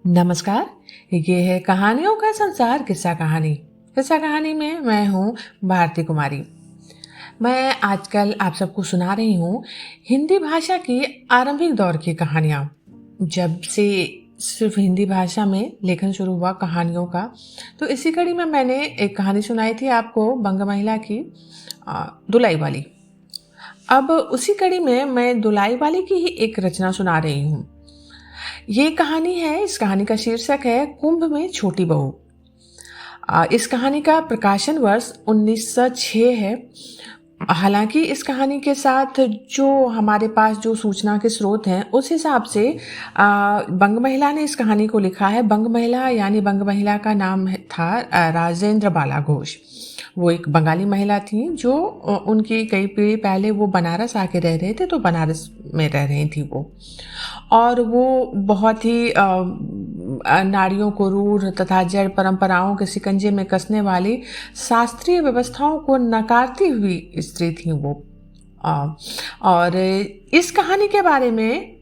नमस्कार। ये है कहानियों का संसार किस्सा कहानी। किस्सा कहानी में मैं हूँ भारती कुमारी। मैं आजकल आप सबको सुना रही हूँ हिंदी भाषा की आरंभिक दौर की कहानियाँ। जब से सिर्फ हिंदी भाषा में लेखन शुरू हुआ कहानियों का, तो इसी कड़ी में मैंने एक कहानी सुनाई थी आपको, बंग महिला की दुलाई वाली। अब उसी कड़ी में मैं दुलाई वाली की ही एक रचना सुना रही हूँ। ये कहानी है, इस कहानी का शीर्षक है कुंभ में छोटी बहू। इस कहानी का प्रकाशन वर्ष 1906 है। हालांकि इस कहानी के साथ जो हमारे पास जो सूचना के स्रोत हैं उस हिसाब से बंग महिला ने इस कहानी को लिखा है। बंग महिला यानी बंग महिला का नाम था राजेंद्र बाला घोष। वो एक बंगाली महिला थी जो उनकी कई पीढ़ी पहले वो बनारस आके रह रहे थे, तो बनारस में रह रही थी वो। और वो बहुत ही नारियों को रूढ़ तथा जड़ परंपराओं के शिकंजे में कसने वाली शास्त्रीय व्यवस्थाओं को नकारती हुई स्त्री थी वो। और इस कहानी के बारे में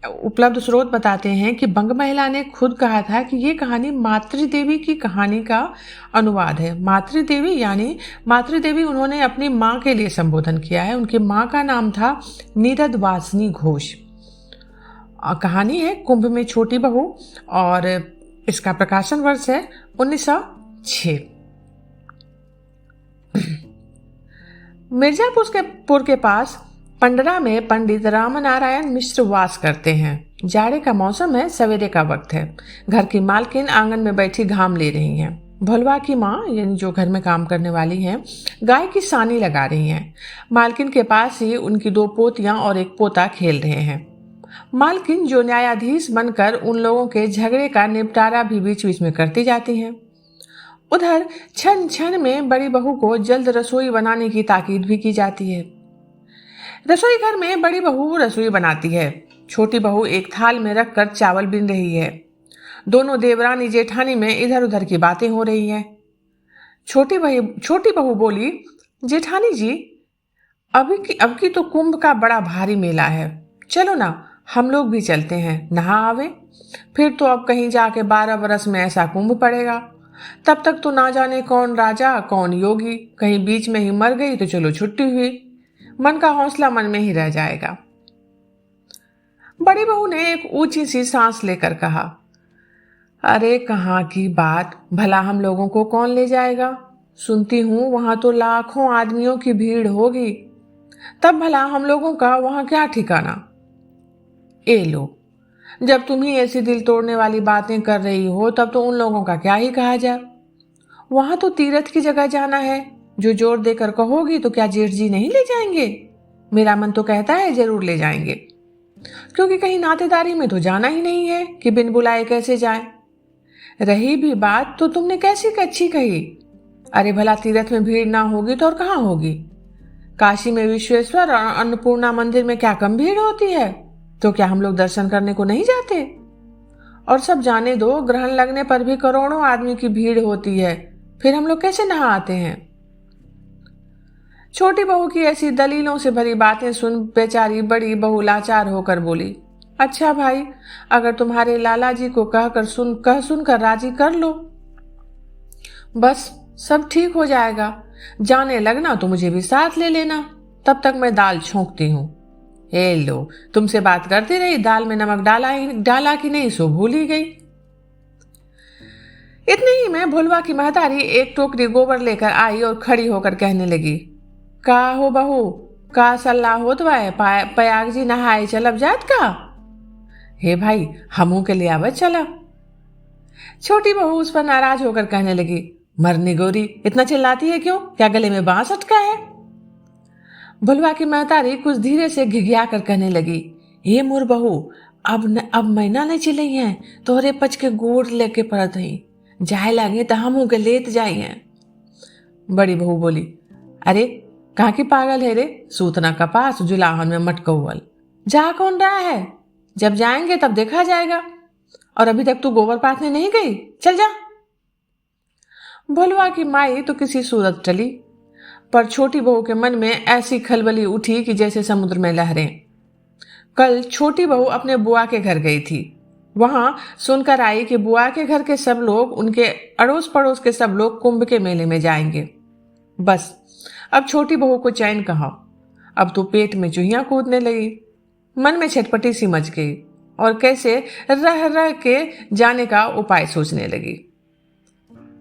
उपलब्ध स्रोत बताते हैं कि बंग महिला ने खुद कहा था कि ये कहानी मातृदेवी की कहानी का अनुवाद है। मातृदेवी यानी मातृदेवी उन्होंने अपनी माँ के लिए संबोधन किया है। उनकी माँ का नाम था नीरद वासनी घोष। कहानी है कुंभ में छोटी बहू और इसका प्रकाशन वर्ष है 1906। मिर्जापुर के पास पंडरा में पंडित रामनारायण मिश्र वास करते हैं। जाड़े का मौसम है, सवेरे का वक्त है। घर की मालकिन आंगन में बैठी घाम ले रही हैं। भोलवा की माँ यानी जो घर में काम करने वाली हैं, गाय की सानी लगा रही हैं। मालकिन के पास ही उनकी 2 पोतियां और एक पोता खेल रहे हैं। मालकिन जो न्यायाधीश बनकर उन लोगों के झगड़े का निपटारा भी बीच बीच में करती जाती हैं। उधर क्षण क्षण में बड़ी बहू को जल्द रसोई बनाने की ताकीद भी की जाती है। रसोई घर में बड़ी बहू रसोई बनाती है। छोटी बहू एक थाल में रखकर चावल बीन रही है। दोनों देवरानी जेठानी में इधर उधर की बातें हो रही हैं। छोटी बहू बोली, जेठानी जी, अब की तो कुंभ का बड़ा भारी मेला है। चलो ना, हम लोग भी चलते हैं, नहा आवे। फिर तो अब कहीं जाके 12 बरस में ऐसा कुंभ पड़ेगा। तब तक तो ना जाने कौन राजा कौन योगी, कहीं बीच में ही मर गई तो चलो छुट्टी हुई। मन का हौसला मन में ही रह जाएगा। बड़ी बहू ने एक ऊंची सी सांस लेकर कहा, अरे कहाँ की बात, भला हम लोगों को कौन ले जाएगा? सुनती हूं वहां तो लाखों आदमियों की भीड़ होगी। तब भला हम लोगों का वहां क्या ठिकाना? ए लो, जब तुम ही ऐसी दिल तोड़ने वाली बातें कर रही हो तब तो उन लोगों का क्या ही कहा जाए। वहां तो तीर्थ की जगह जाना है। जो जोर देकर कहोगी तो क्या जेठ जी नहीं ले जाएंगे? मेरा मन तो कहता है जरूर ले जाएंगे, क्योंकि कहीं नातेदारी में तो जाना ही नहीं है कि बिन बुलाए कैसे जाए। रही भी बात तो तुमने कैसी अच्छी कही। अरे भला तीर्थ में भीड़ ना होगी तो और कहाँ होगी? काशी में विश्वेश्वर और अन्नपूर्णा मंदिर में क्या कम भीड़ होती है? तो क्या हम लोग दर्शन करने को नहीं जाते? और सब जाने दो, ग्रहण लगने पर भी करोड़ों आदमी की भीड़ होती है, फिर हम लोग कैसे नहा आते हैं? छोटी बहू की ऐसी दलीलों से भरी बातें सुन बेचारी बड़ी बहू लाचार होकर बोली, अच्छा भाई, अगर तुम्हारे लाला जी को कह सुनकर राजी कर लो, बस सब ठीक हो जाएगा। जाने लगना तो मुझे भी साथ ले लेना, तब तक मैं दाल छोंकती हूँ। ए लो, तुमसे बात करती रही, दाल में नमक डाला कि नहीं सो भूल ही गई। इतने ही में भुलवा की महतारी एक टोकरी गोबर लेकर आई और खड़ी होकर कहने लगी, का हो बहू, का सल्ला होत वाय, पयाग जी नहाए चलब जात का? हे भाई, हमू के लिए आवत चला। छोटी बहू उस पर नाराज होकर कहने लगी, मरनी गोरी, इतना चिल्लाती है क्यों? क्या गले में बांस अटका है? भुलवा की महतारी कुछ धीरे से घिघिया कर कहने लगी, हे मोर बहू, अब महीना नहीं चिलई है, तोहरे पच के गोड़ लेके पड़त हई, जाए लागे तो हमू के लेत जाई हैं। बड़ी बहू बोली, अरे कहाँ की पागल है रे, सूतना कपास जुलाहन में मटकौवल, जा कौन रहा है? जब जाएंगे तब देखा जाएगा, और अभी तक तू गोबर पाथने नहीं गई, चल जा। भोलवा की माई तो किसी सूरत टली, पर छोटी बहू के मन में ऐसी खलबली उठी कि जैसे समुद्र में लहरें। कल छोटी बहू अपने बुआ के घर गई थी। वहां सुनकर आई कि बुआ के घर के सब लोग, उनके अड़ोस पड़ोस के सब लोग कुंभ के मेले में जाएंगे। बस अब छोटी बहू को चैन कहाँ। अब तो पेट में चूहियां कूदने लगी, मन में छटपटी सी मच गई और कैसे रह रह के जाने का उपाय सोचने लगी।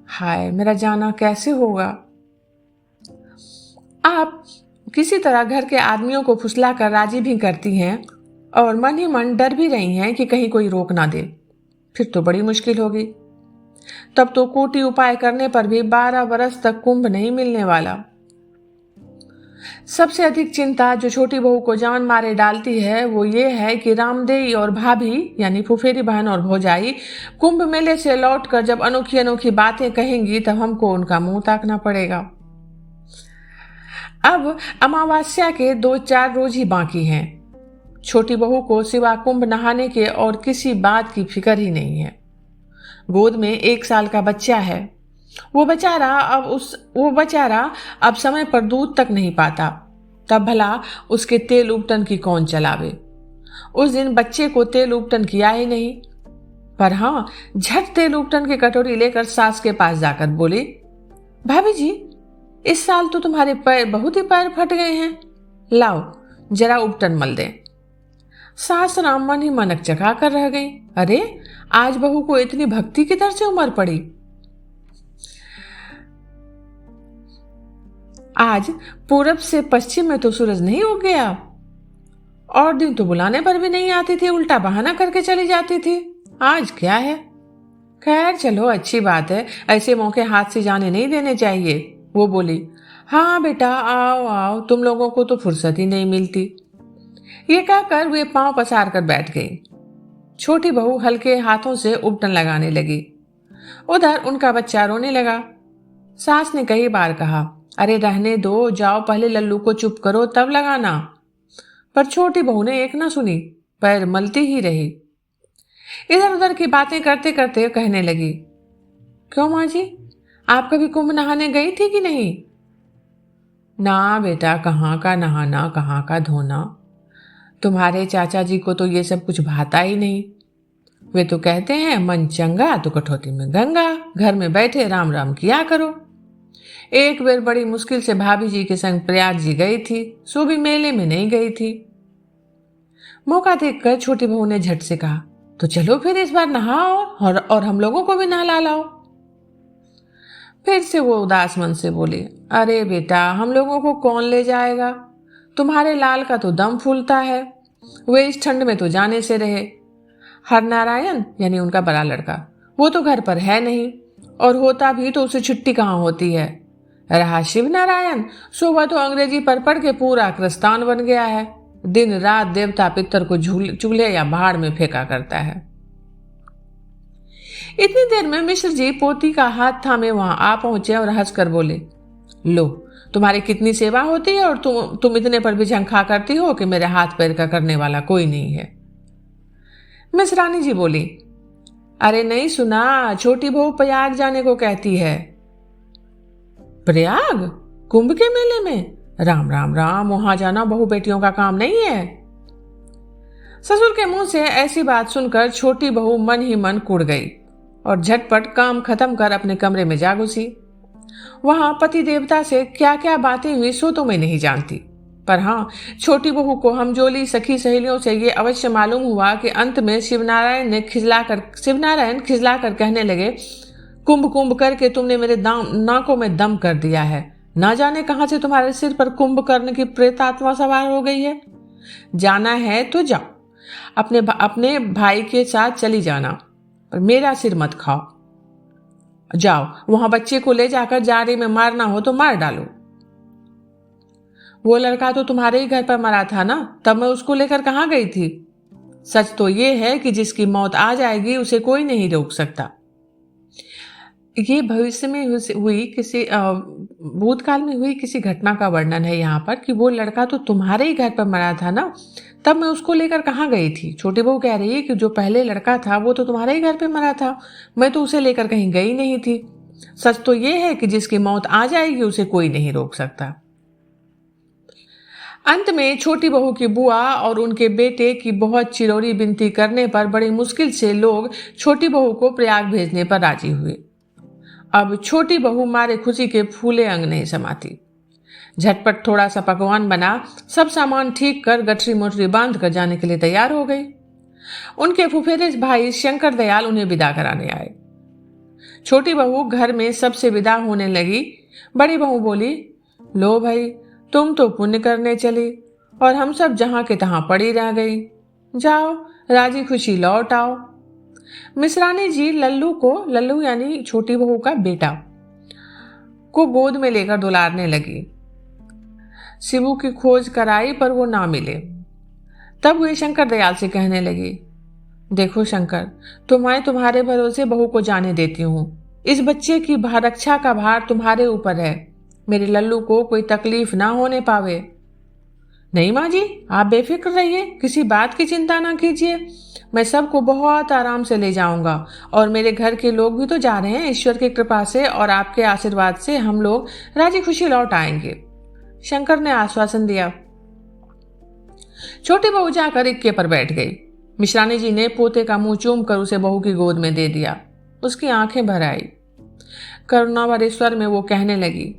हाय, मेरा जाना कैसे होगा। आप किसी तरह घर के आदमियों को फुसला कर राजी भी करती हैं और मन ही मन डर भी रही हैं कि कहीं कोई रोक ना दे, फिर तो बड़ी मुश्किल होगी। तब तो कोटि उपाय करने पर भी 12 बरस तक कुंभ नहीं मिलने वाला। सबसे अधिक चिंता जो छोटी बहू को जान मारे डालती है वो ये है कि रामदेई और भाभी यानी फुफेरी बहन और भौजाई कुंभ मेले से लौटकर जब अनोखी अनोखी बातें कहेंगी तब हमको उनका मुंह ताकना पड़ेगा। अब अमावस्या के 2-4 रोज ही बाकी हैं। छोटी बहू को सिवा कुंभ नहाने के और किसी बात की फिक्र ही नहीं है। गोद में 1 साल का बच्चा है। वो बेचारा अब समय पर दूध तक नहीं पाता, तब भला उसके तेल उपटन की कौन चलावे। उस दिन बच्चे को तेल उपटन किया ही नहीं, पर हाँ झट तेल उपटन की कटोरी लेकर सास के पास जाकर बोली, भाभी जी इस साल तो तुम्हारे पैर बहुत ही पैर फट गए हैं, लाओ जरा उपटन मल दें। सास राम मन ही मनक चका कर रह गई। अरे आज बहू को इतनी भक्ति किधर से उमर पड़ी। आज पूरब से पश्चिम में तो सूरज नहीं उग गया, और दिन तो बुलाने पर भी नहीं आती थी, उल्टा बहाना करके चली जाती थी। आज क्या है। खैर चलो अच्छी बात है, ऐसे मौके हाथ से जाने नहीं देने चाहिए। वो बोली, हाँ बेटा आओ आओ, तुम लोगों को तो फुर्सत ही नहीं मिलती। ये कहकर वे पांव पसार कर बैठ गई। छोटी बहू हल्के हाथों से उपटन लगाने लगी। उधर उनका बच्चा रोने लगा। सास ने कई बार कहा, अरे रहने दो, जाओ पहले लल्लू को चुप करो तब लगाना, पर छोटी बहू ने एक ना सुनी, पैर मलती ही रही। इधर उधर की बातें करते करते कहने लगी, क्यों माँ जी, आप कभी कुंभ नहाने गई थी कि नहीं। ना बेटा, कहाँ का नहाना कहाँ का धोना, तुम्हारे चाचा जी को तो ये सब कुछ भाता ही नहीं। वे तो कहते हैं मन चंगा तो कठौती में गंगा, घर में बैठे राम राम किया करो। एक बार बड़ी मुश्किल से भाभी जी के संग प्रयाग जी गई थी, सो भी मेले में नहीं गई थी। मौका देखकर छोटी बहू ने झट से कहा, तो चलो फिर इस बार नहाओ और हम लोगों को भी नहला लाओ। फिर से वो उदास मन से बोली, अरे बेटा हम लोगों को कौन ले जाएगा, तुम्हारे लाल का तो दम फूलता है, वे इस ठंड में तो जाने से रहे। हरनारायण यानी उनका बड़ा लड़का वो तो घर पर है नहीं, और होता भी तो उसे छुट्टी कहाँ होती है। रहा शिव नारायण, सो वह तो अंग्रेजी पढ़ के पूरा क्रस्तान बन गया है, दिन रात देवता पितर को चूल्हे या भाड़ में फेंका करता है। इतनी देर में मिश्र जी पोती का हाथ थामे वहां आ पहुंचे और हंसकर बोले, लो तुम्हारी कितनी सेवा होती है और तुम इतने पर भी झंखा करती हो कि मेरे हाथ पैर का करने वाला कोई नहीं है। मिश्रानी जी बोली, अरे नहीं सुना, छोटी बहू प्रयाग जाने को कहती है। प्रयाग? कुंभ के मेले में? राम राम राम, वहां जाना बहू बेटियों का काम नहीं है। ससुर के मुंह से ऐसी बात सुनकर छोटी बहू मन ही मन कुड़ गई और झटपट काम खत्म कर अपने कमरे में जा घुसी। वहां पति देवता से क्या क्या बातें हुई सो तो मैं नहीं जानती, पर हाँ छोटी बहू को हमजोली सखी सहेलियों से ये अवश्य मालूम हुआ कि अंत में शिवनारायण खिजला कर कहने लगे, कुंभ कुंभ करके तुमने मेरे नाकों में दम कर दिया है, ना जाने कहां से तुम्हारे सिर पर कुंभ करने की प्रेतात्मा सवार हो गई है। जाना है तो जाओ, अपने भाई के साथ चली जाना, पर मेरा सिर मत खाओ। जाओ वहां बच्चे को ले जाकर जारे में मारना हो तो मार डालो। वो लड़का तो तुम्हारे ही घर पर मरा था ना, तब मैं उसको लेकर कहाँ गई थी। सच तो ये है कि जिसकी मौत आ जाएगी उसे कोई नहीं रोक सकता। ये भविष्य में हुई किसी भूतकाल में हुई किसी घटना का वर्णन है यहाँ पर कि वो लड़का तो तुम्हारे ही घर पर मरा था ना, तब मैं उसको लेकर कहाँ गई थी। छोटी बहू कह रही है कि जो पहले लड़का था वो तो तुम्हारे ही घर पे मरा था, मैं तो उसे लेकर कहीं गई नहीं थी। सच तो ये है कि जिसकी मौत आ जाएगी उसे कोई नहीं रोक सकता। अंत में छोटी बहू की बुआ और उनके बेटे की बहुत चिरौरी विनती करने पर बड़ी मुश्किल से लोग छोटी बहू को प्रयाग भेजने पर राजी हुए। अब छोटी बहू मारे खुशी के फूले अंग नहीं समाती। झटपट थोड़ा सा पकवान बना, सब सामान ठीक कर गठरी मोटरी बांध कर जाने के लिए तैयार हो गई। उनके फुफेरे भाई शंकर दयाल उन्हें विदा कराने आए। छोटी बहू घर में सबसे विदा होने लगी। बड़ी बहू बोली, लो भाई, तुम तो पुण्य करने चली और हम सब जहां के तहां पड़ी रह गई। जाओ, राजी खुशी लौट आओ। मिश्रानी जी लल्लू यानी छोटी बहू का बेटा को गोद में लेकर दुलारने लगी। शिबू की खोज कराई पर वो ना मिले। तब वे शंकर दयाल से कहने लगी, देखो शंकर, तुम्हें तुम्हारे भरोसे बहू को जाने देती हूँ। इस बच्चे की रक्षा का भार तुम्हारे ऊपर है। मेरे लल्लू को कोई तकलीफ ना होने पावे। नहीं माँ जी, आप बेफिक्र रहिए, किसी बात की चिंता ना कीजिए। मैं सबको बहुत आराम से ले जाऊंगा और मेरे घर के लोग भी तो जा रहे हैं। ईश्वर की कृपा से और आपके आशीर्वाद से हम लोग राजी खुशी लौट आएंगे। शंकर ने आश्वासन दिया। छोटी बहू जाकर इक्के पर बैठ गई। मिश्रानी जी ने पोते का मुंह चूम कर उसे बहू की गोद में दे दिया। उसकी आंखें भर आई। करुणा भरे स्वर में वो कहने लगी,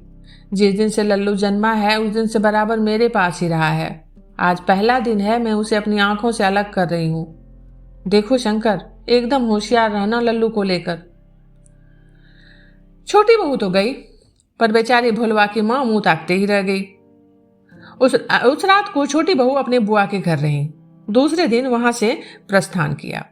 जिस दिन से लल्लू जन्मा है उस दिन से बराबर मेरे पास ही रहा है। आज पहला दिन है मैं उसे अपनी आंखों से अलग कर रही हूं। देखो शंकर, एकदम होशियार रहना लल्लू को लेकर। छोटी बहू तो गई, पर बेचारी भोलवा की मां मुंह ताकते ही रह गई। उस रात को छोटी बहू अपने बुआ के घर रही। दूसरे दिन वहां से प्रस्थान किया।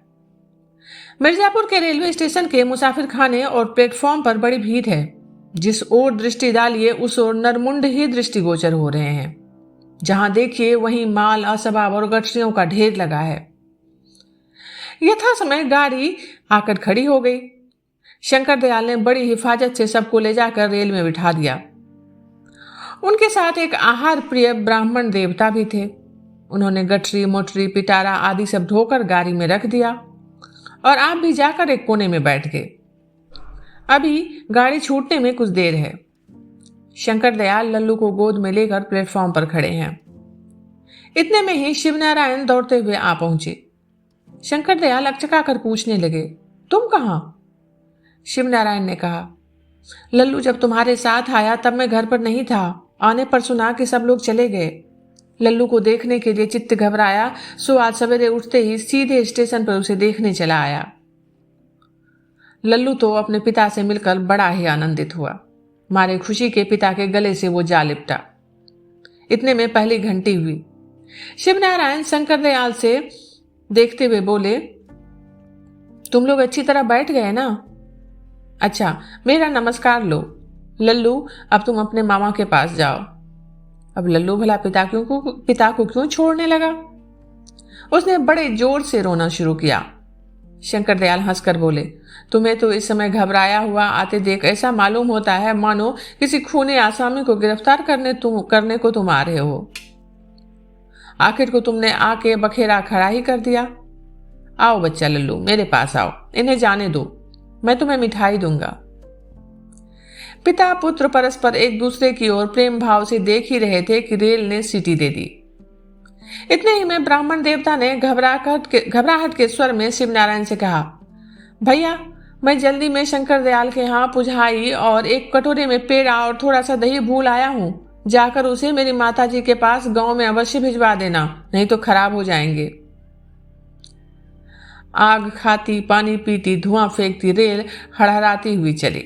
मिर्जापुर के रेलवे स्टेशन के मुसाफिर खाने और प्लेटफॉर्म पर बड़ी भीड़ है। जिस ओर दृष्टि डालिए उस ओर नरमुंड ही दृष्टिगोचर हो रहे हैं। जहां देखिए वहीं माल, असबाब और गठरियों का ढेर लगा है। यथा समय गाड़ी आकर खड़ी हो गई। शंकर दयाल ने बड़ी हिफाजत से सबको ले जाकर रेल में बिठा दिया। उनके साथ एक आहार प्रिय ब्राह्मण देवता भी थे। उन्होंने गठरी, मोटरी, पिटारा आदि सब धोकर गाड़ी में रख दिया और आप भी जाकर एक कोने में बैठ गए। अभी गाड़ी छूटने में कुछ देर है। शंकर दयाल लल्लू को गोद में लेकर प्लेटफॉर्म पर खड़े हैं। इतने में ही शिवनारायण दौड़ते हुए आ पहुंचे। शंकर दयाल अकचकाकर पूछने लगे, तुम कहां? शिवनारायण ने कहा, लल्लू जब तुम्हारे साथ आया तब मैं घर पर नहीं था। आने पर सुना कि सब लोग चले गए। लल्लू को देखने के लिए चित्त घबराया, सो आज सवेरे उठते ही सीधे स्टेशन पर उसे देखने चला आया। लल्लू तो अपने पिता से मिलकर बड़ा ही आनंदित हुआ। मारे खुशी के पिता के गले से वो जा लिपटा। इतने में पहली घंटी हुई। शिवनारायण शंकर दयाल से देखते हुए बोले, तुम लोग अच्छी तरह बैठ गए ना? अच्छा, मेरा नमस्कार लो। लल्लू, अब तुम अपने मामा के पास जाओ। अब लल्लू भला पिता को क्यों छोड़ने लगा? उसने बड़े जोर से रोना शुरू किया। शंकर दयाल हंसकर बोले, तुम्हें तो इस समय घबराया हुआ आते देख ऐसा मालूम होता है मानो किसी खूनी आसामी को गिरफ्तार करने को तुम आ रहे हो। आखिर को तुमने आके बखेरा खड़ा ही कर दिया। आओ बच्चा लल्लू, मेरे पास आओ, इन्हें जाने दो, मैं तुम्हें मिठाई दूंगा। पिता पुत्र परस्पर एक दूसरे की ओर प्रेम भाव से देख ही रहे थे कि रेल ने सीटी दे दी। इतने ही में ब्राह्मण देवता ने घबराहट के स्वर में शिवनारायण से कहा, भैया, मैं जल्दी में शंकर दयाल के यहाँ पुझाई और एक कटोरे में पेड़ा और थोड़ा सा दही भूल आया हूँ। जाकर उसे मेरी माता जी के पास गांव में अवश्य भिजवा देना, नहीं तो खराब हो जाएंगे। आग खाती, पानी पीती, धुआं फेंकती रेल हड़हड़ाती हुई चली,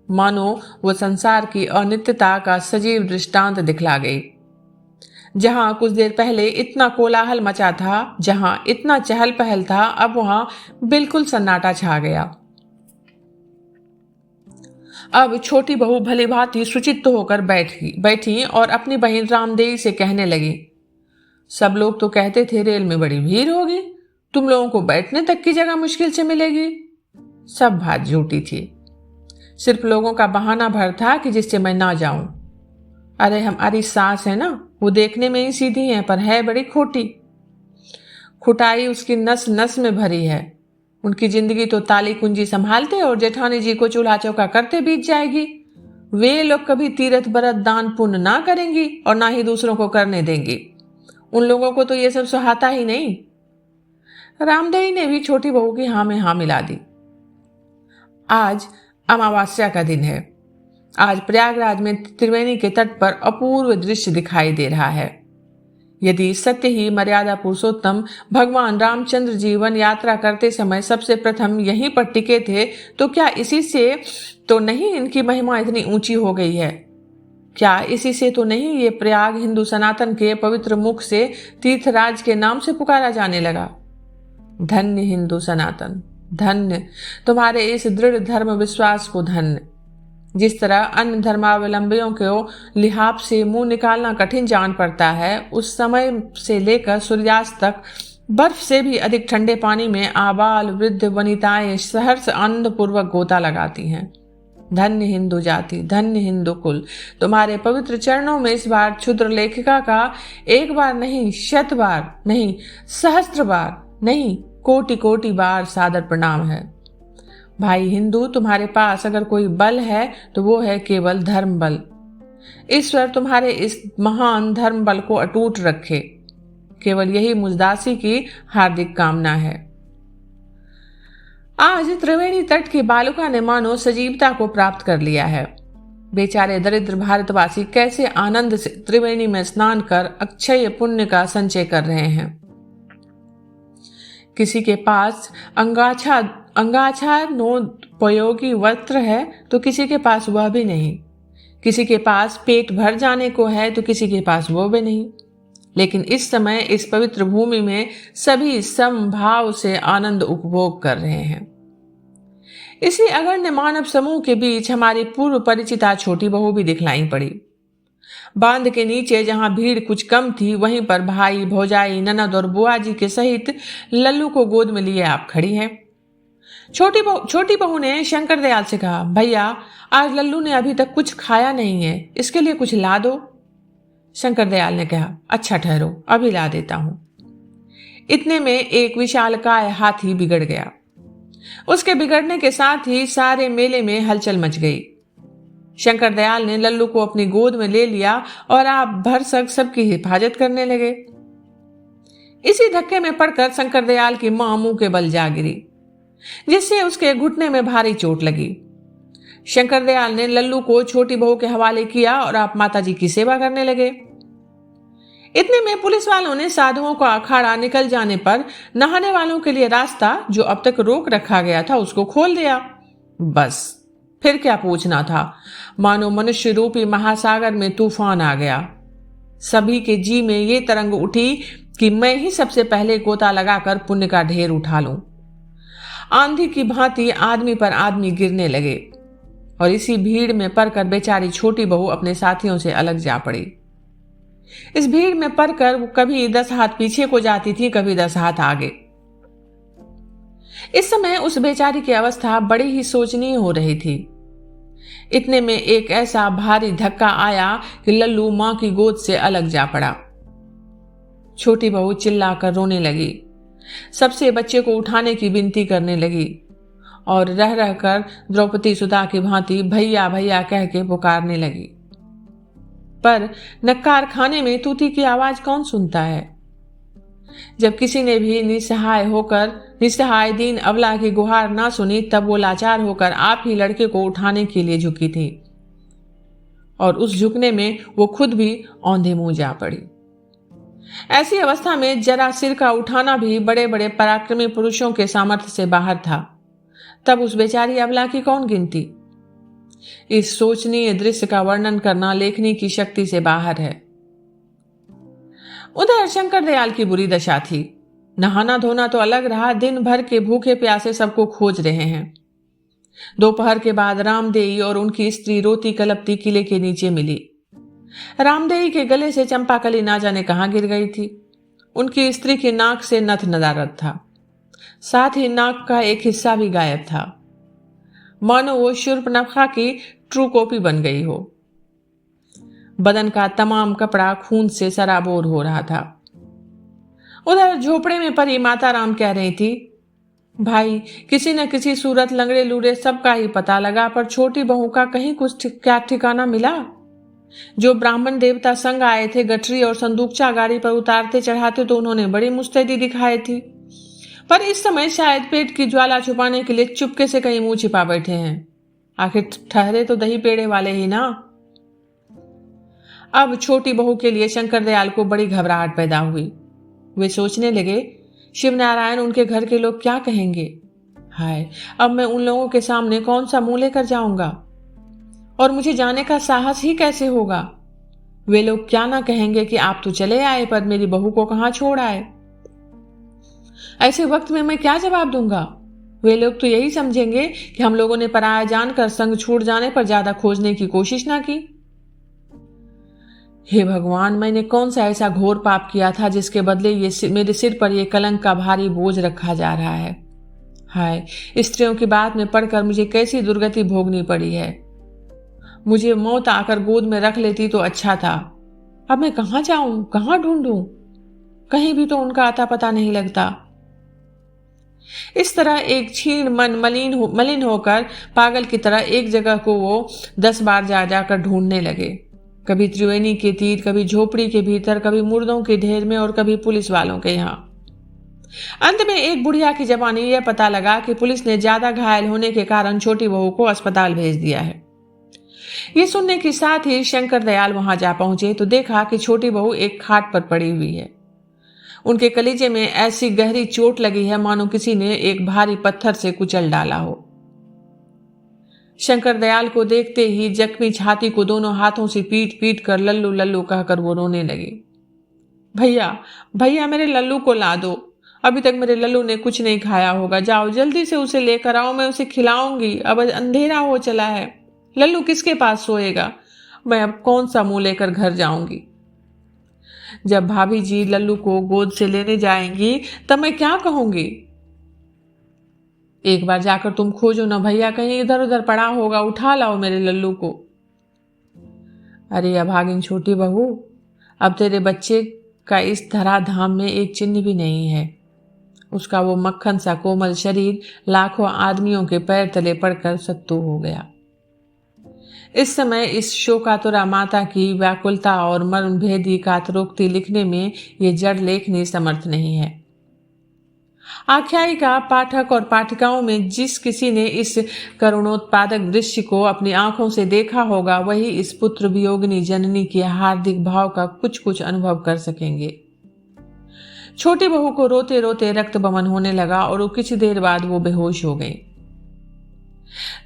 मानो वो संसार की अनित्यता का सजीव दृष्टांत दिखला गई। जहां कुछ देर पहले इतना कोलाहल मचा था, जहां इतना चहल पहल था, अब वहां बिल्कुल सन्नाटा छा गया। अब छोटी बहू भली भांति सुचित्त होकर बैठी और अपनी बहन रामदेवी से कहने लगी, सब लोग तो कहते थे रेल में बड़ी भीड़ होगी, तुम लोगों को बैठने तक की जगह मुश्किल से मिलेगी। सब बात झूठी थी, सिर्फ लोगों का बहाना भर था कि जिससे मैं ना जाऊं। अरे हमारी सास है ना, वो देखने में ही सीधी है पर है बड़ी खोटी। खुटाई उसकी नस नस में भरी है। उनकी जिंदगी तो ताली कुंजी संभालते और जेठानी जी को चूल्हा चौका करते बीत जाएगी। वे लोग कभी तीरथ बरत दान पुण्य ना करेंगी और ना ही दूसरों को करने देंगी। उन लोगों को तो ये सब सुहाता ही नहीं। रामदेई ने भी छोटी बहू की हाँ में हाँ मिला दी। आज अमावस्या का दिन है। आज प्रयागराज में त्रिवेणी के तट पर अपूर्व दृश्य दिखाई दे रहा है। यदि सत्य ही मर्यादा पुरुषोत्तम भगवान रामचंद्र जी वन यात्रा करते समय सबसे प्रथम यहीं पर टिके थे, तो क्या इसी से तो नहीं इनकी महिमा इतनी ऊंची हो गई है? क्या इसी से तो नहीं ये प्रयाग हिंदू सनातन के पवित्र मुख से तीर्थराज के नाम से पुकारा जाने लगा? धन्य हिंदू सनातन, धन्य तुम्हारे इस दृढ़ धर्म विश्वास को, धन्य। जिस तरह अन्य धर्मावलंबियों को लिहाफ से मुंह निकालना कठिन जान पड़ता है, उस समय से लेकर सूर्यास्त तक बर्फ से भी अधिक ठंडे पानी में आबाल वृद्ध वनिताएं सहर्ष आनंद पूर्वक गोता लगाती हैं। धन्य हिंदू जाति, धन्य हिंदू कुल, तुम्हारे पवित्र चरणों में इस बार क्षुद्र लेखिका का एक बार नहीं, शत बार नहीं, सहस्त्र बार नहीं, कोटि कोटि बार सादर प्रणाम है। भाई हिंदू, तुम्हारे पास अगर कोई बल है तो वो है केवल धर्म बल। ईश्वर तुम्हारे इस महान धर्म बल को अटूट रखे, केवल यही मुजदासी की हार्दिक कामना है। आज त्रिवेणी तट की बालुका ने मानो सजीवता को प्राप्त कर लिया है। बेचारे दरिद्र भारतवासी कैसे आनंद से त्रिवेणी में स्नान कर अक्षय पुण्य का संचय कर रहे हैं। किसी के पास अंगाछा नोपयोगी वस्त्र है तो किसी के पास वह भी नहीं। किसी के पास पेट भर जाने को है तो किसी के पास वो भी नहीं। लेकिन इस समय इस पवित्र भूमि में सभी समभाव से आनंद उपभोग कर रहे हैं। इसी अगण्य मानव समूह के बीच हमारी पूर्व परिचिता छोटी बहू भी दिखलाई पड़ी। बांध के नीचे जहां भीड़ कुछ कम थी, वहीं पर भाई भौजाई ननद और बुआ जी के सहित लल्लू को गोद में लिए आप खड़ी हैं। छोटी बहू ने शंकर दयाल से कहा, भैया आज लल्लू ने अभी तक कुछ खाया नहीं है, इसके लिए कुछ ला दो। शंकर दयाल ने कहा, अच्छा ठहरो, अभी ला देता हूं। इतने में एक विशालकाय हाथी बिगड़ गया। उसके बिगड़ने के साथ ही सारे मेले में हलचल मच गई। शंकर दयाल ने लल्लू को अपनी गोद में ले लिया और आप भरसक सबकी हिफाजत करने लगे। इसी धक्के में पड़कर शंकर दयाल की मां मुंह के बल जा गिरी, जिससे उसके घुटने में भारी चोट लगी। शंकर दयाल ने लल्लू को छोटी बहू के हवाले किया और आप माताजी की सेवा करने लगे। इतने में पुलिस वालों ने साधुओं का अखाड़ा निकल जाने पर नहाने वालों के लिए रास्ता जो अब तक रोक रखा गया था उसको खोल दिया। बस फिर क्या पूछना था, मानो मनुष्य रूपी महासागर में तूफान आ गया। सभी के जी में ये तरंग उठी कि मैं ही सबसे पहले गोता लगाकर पुण्य का ढेर उठा लूं। आंधी की भांति आदमी पर आदमी गिरने लगे और इसी भीड़ में पड़कर बेचारी छोटी बहू अपने साथियों से अलग जा पड़ी। इस भीड़ में पड़कर वो कभी 10 हाथ पीछे को जाती थी, कभी 10 हाथ आगे। इस समय उस बेचारी की अवस्था बड़ी ही शोचनीय हो रही थी। इतने में एक ऐसा भारी धक्का आया कि लल्लू मां की गोद से अलग जा पड़ा। छोटी बहू चिल्लाकर रोने लगी, सबसे बच्चे को उठाने की विनती करने लगी और रह रहकर द्रौपदी सुधा की भांति भैया भैया कह के पुकारने लगी। पर नक्कार खाने में तूती की आवाज कौन सुनता है। जब किसी ने भी निसहाय दीन अबला की गुहार ना सुनी, तब वो लाचार होकर आप ही लड़के को उठाने के लिए झुकी थी और उस झुकने में वो खुद भी औंधे मुंह जा पड़ी। ऐसी अवस्था में जरा सिर का उठाना भी बड़े बड़े पराक्रमी पुरुषों के सामर्थ्य से बाहर था। तब उस बेचारी अबला की कौन गिनती। इस शोचनीय दृश्य का वर्णन करना लेखनी की शक्ति से बाहर है। उधर शंकर दयाल की बुरी दशा थी। नहाना धोना तो अलग रहा, दिन भर के भूखे प्यासे सबको खोज रहे हैं। दोपहर के बाद रामदेई और उनकी स्त्री रोती कलपती किले के नीचे मिली। रामदेई के गले से चंपाकली ना जाने कहां गिर गई थी। उनकी स्त्री की नाक से नथ नदारद था, साथ ही नाक का एक हिस्सा भी गायब था, मानो वो शूर्पणखा की ट्रू कॉपी बन गई हो। बदन का तमाम कपड़ा खून से सराबोर हो रहा था। उधर झोपड़े में परी माता राम कह रही थी, भाई किसी न किसी सूरत लंगड़े लूड़े सबका ही पता लगा, पर छोटी बहू का कहीं कुछ क्या ठिकाना मिला। जो ब्राह्मण देवता संग आए थे गठरी और संदूकचा गाड़ी पर उतारते चढ़ाते तो उन्होंने बड़ी मुस्तैदी दिखाई थी, पर इस समय शायद पेट की ज्वाला छुपाने के लिए चुपके से कहीं मुंह छिपा बैठे हैं। आखिर ठहरे तो दही पेड़े वाले ही ना। अब छोटी बहू के लिए शंकर दयाल को बड़ी घबराहट पैदा हुई। वे सोचने लगे, शिवनारायण उनके घर के लोग क्या कहेंगे। हाय, अब मैं उन लोगों के सामने कौन सा मुंह लेकर जाऊंगा, और मुझे जाने का साहस ही कैसे होगा। वे लोग क्या ना कहेंगे कि आप तो चले आए पर मेरी बहू को कहां छोड़ आए। ऐसे वक्त में मैं क्या जवाब दूंगा। वे लोग तो यही समझेंगे कि हम लोगों ने पराया जानकर संग छूट जाने पर ज्यादा खोजने की कोशिश ना की। हे भगवान, मैंने कौन सा ऐसा घोर पाप किया था जिसके बदले मेरे सिर पर यह कलंक का भारी बोझ रखा जा रहा है। हाय, स्त्रियों की बात में पड़कर मुझे कैसी दुर्गति भोगनी पड़ी है। मुझे मौत आकर गोद में रख लेती तो अच्छा था। अब मैं कहां जाऊं, कहां ढूंढूं, कहीं भी तो उनका आता पता नहीं लगता। इस तरह एक क्षीण मन मलिन होकर पागल की तरह एक जगह को वो 10 बार जा जाकर ढूंढने लगे। कभी त्रिवेणी के तीर, कभी झोपड़ी के भीतर, कभी मुर्दों के ढेर में और कभी पुलिस वालों के यहाँ। अंत में एक बुढ़िया की जबानी यह पता लगा कि पुलिस ने ज्यादा घायल होने के कारण छोटी बहू को अस्पताल भेज दिया है। ये सुनने के साथ ही शंकर दयाल वहां जा पहुंचे तो देखा कि छोटी बहू एक खाट पर पड़ी हुई है। उनके कलीजे में ऐसी गहरी चोट लगी है मानो किसी ने एक भारी पत्थर से कुचल डाला हो। शंकर दयाल को देखते ही जख्मी छाती को दोनों हाथों से पीट पीट कर लल्लू लल्लू कहकर वो रोने लगी। भैया भैया, मेरे लल्लू को ला दो। अभी तक मेरे लल्लू ने कुछ नहीं खाया होगा। जाओ जल्दी से उसे लेकर आओ, मैं उसे खिलाऊंगी। अब अंधेरा हो चला है। लल्लू किसके पास सोएगा। मैं अब कौन सा मुंह लेकर घर जाऊंगी। जब भाभी जी लल्लू को गोद से लेने जाएंगी तब मैं क्या कहूंगी। एक बार जाकर तुम खोजो ना भैया, कहीं इधर उधर पड़ा होगा, उठा लाओ मेरे लल्लू को। अरे अभागिन छोटी बहू, अब तेरे बच्चे का इस धराधाम में एक चिन्ह भी नहीं है। उसका वो मक्खन सा कोमल शरीर लाखों आदमियों के पैर तले पड़कर सत्तू हो गया। इस समय इस शोकातुरा माता की व्याकुलता और मर्म भेदी कातरोक्ति लिखने में ये जड़ लेखनी समर्थ नहीं है। आख्यायिका पाठक और पाठिकाओं में जिस किसी ने इस करुणोत्पादक दृश्य को अपनी आंखों से देखा होगा वही इस पुत्र वियोगिनी जननी के हार्दिक भाव का कुछ कुछ अनुभव कर सकेंगे। छोटी बहू को रोते रोते रक्त बमन होने लगा और कुछ देर बाद वो बेहोश हो गई।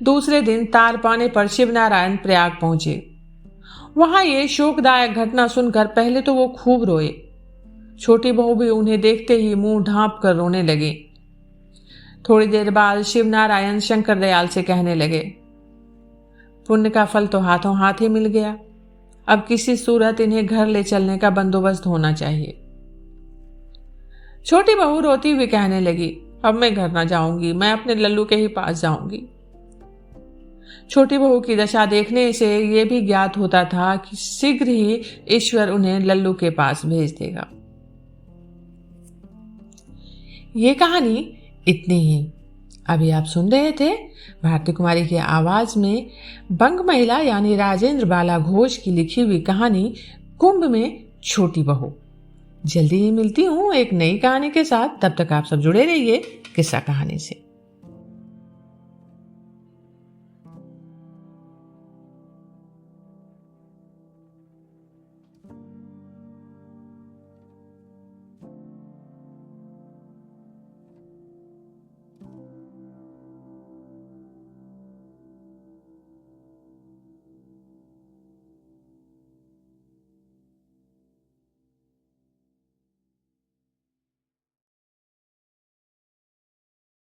दूसरे दिन तार पाने पर शिवनारायण प्रयाग पहुंचे। वहां ये शोकदायक घटना सुनकर पहले तो वो खूब रोए। छोटी बहू भी उन्हें देखते ही मुंह ढांप कर रोने लगी। थोड़ी देर बाद शिवनारायण शंकर दयाल से कहने लगे, पुण्य का फल तो हाथों हाथ ही मिल गया। अब किसी सूरत इन्हें घर ले चलने का बंदोबस्त होना चाहिए। छोटी बहू रोती हुई कहने लगी, अब मैं घर ना जाऊंगी, मैं अपने लल्लू के ही पास जाऊंगी। छोटी बहू की दशा देखने से यह भी ज्ञात होता था कि शीघ्र ही ईश्वर उन्हें लल्लू के पास भेज देगा। ये कहानी इतनी ही। अभी आप सुन रहे थे भारती कुमारी की आवाज में बंग महिला यानी राजेंद्र बाला घोष की लिखी हुई कहानी कुंभ में छोटी बहू। जल्दी ही मिलती हूँ एक नई कहानी के साथ। तब तक आप सब जुड़े रहिए किस्सा कहानी से।